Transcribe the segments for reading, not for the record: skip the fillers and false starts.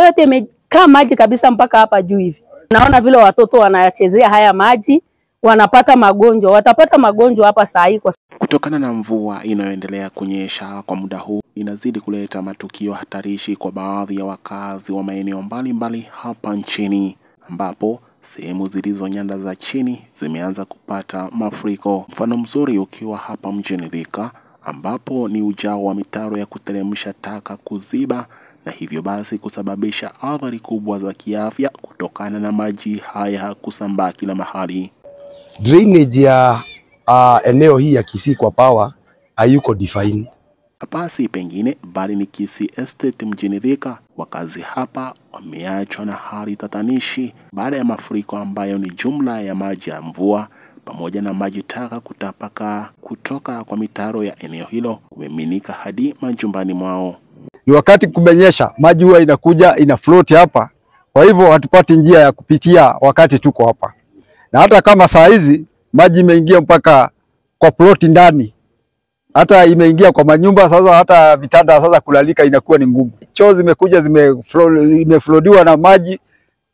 yote imekaa maji kabisa mpaka hapa juu hivi. Naona vile watoto wanayachezea haya maji, wanapata magonjwa. Watapata magonjwa hapa saa hii. Kutokana na mvua inayoendelea kunyesha kwa muda huu, inazidi kuleta matukio hatarishi kwa baadhi ya wakazi wa maeneo mbalimbali hapa nchini, ambapo sehemu zilizo nyanda za chini zimeanza kupata mafuriko. Mfano mzuri ukiwa hapa mjini Thika, ambapo ni ujao wa mitaro ya kuteremsha taka kuziba, na hivyo basi kusababisha athari kubwa za kiafya kutokana na maji haya kusambaa kila mahali. Drainage ya eneo hii ya Kisii kwa Power hayuko define. Hapa si pengine bali ni Kisii Estate mjini Thika. Wakazi hapa wameachwa na hali tatanishi baada ya mafuriko ambayo ni jumla ya maji ya mvua pamoja na maji taka kutapaka kutoka kwa mitaro ya eneo hilo kumiminika hadi majumbani mwao. Ni wakati kumenyesha, maji huwa inakuja ina float hapa. Kwa hivyo hatupati njia ya kupitia wakati tuko hapa. Na hata kama saa hizi maji imeingia mpaka kwa ploti ndani, hata imeingia kwa manyumba, sasa hata vitanda sasa kulalika inakuwa ni ngumu. Choo zimekuja zimeflodiwa na maji.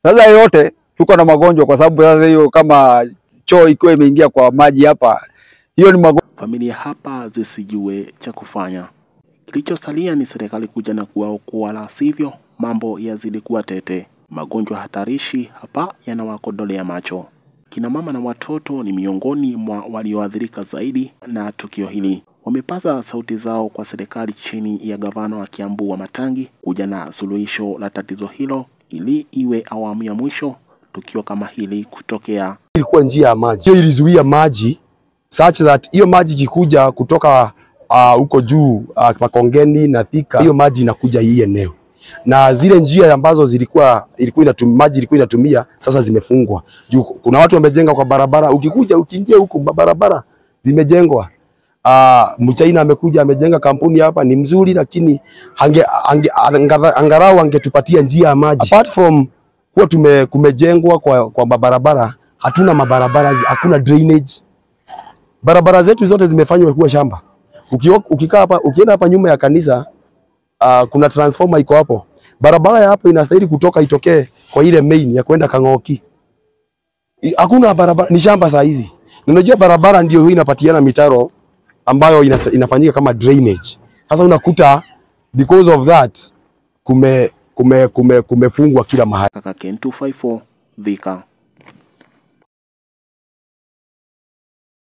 Sasa yote tuko na magonjwa kwa sababu sasa hiyo kama choo ikiwa imeingia kwa maji hapa, hiyo ni magonjwa. Familia hapa zisijue cha kufanya. Kilichosalia ni serikali kuja na kuwaokoa, la sivyo mambo yazidi kuwa tete. Magonjwa hatarishi hapa yanawakodolea macho. Kina mama na watoto ni miongoni mwa walioathirika zaidi na tukio hili. Wamepaza sauti zao kwa serikali chini ya gavana wa Kiambu Wamatangi kuja na suluhisho la tatizo hilo ili iwe awamu ya mwisho tukio kama hili kutokea. Ilikuwa njia ya maji. Hiyo ilizuia maji such that hiyo maji ikikuja kutoka huko juu Makongeni na Thika, hiyo maji inakuja hii eneo. Na zile njia ambazo maji ilikuwa inatumia sasa zimefungwa. Juu kuna watu wamejenga kwa barabara, ukiingia huko barabara zimejengwa. Mchaina amekuja amejenga kampuni hapa ni mzuri, lakini angalau angetupatia njia ya maji. Apart from kuwa kumejengwa kwa barabara, hatuna mabarabara, hakuna drainage. Barabara zetu zote zimefanywa kuwa shamba. Ukikaa hapa, ukienda hapa nyuma ya kanisa, kuna transformer iko hapo. Barabara ya hapo inastahili kutoka itokee kwa ile main ya kwenda Kang'oki. Hakuna barabara, ni shamba saa hizi. Unajua barabara ndio hii inapatiana mitaro ambayo inafanyika kama drainage. Sasa unakuta because of that kumefungwa kila mahali. Kaka Ken 254 Thika.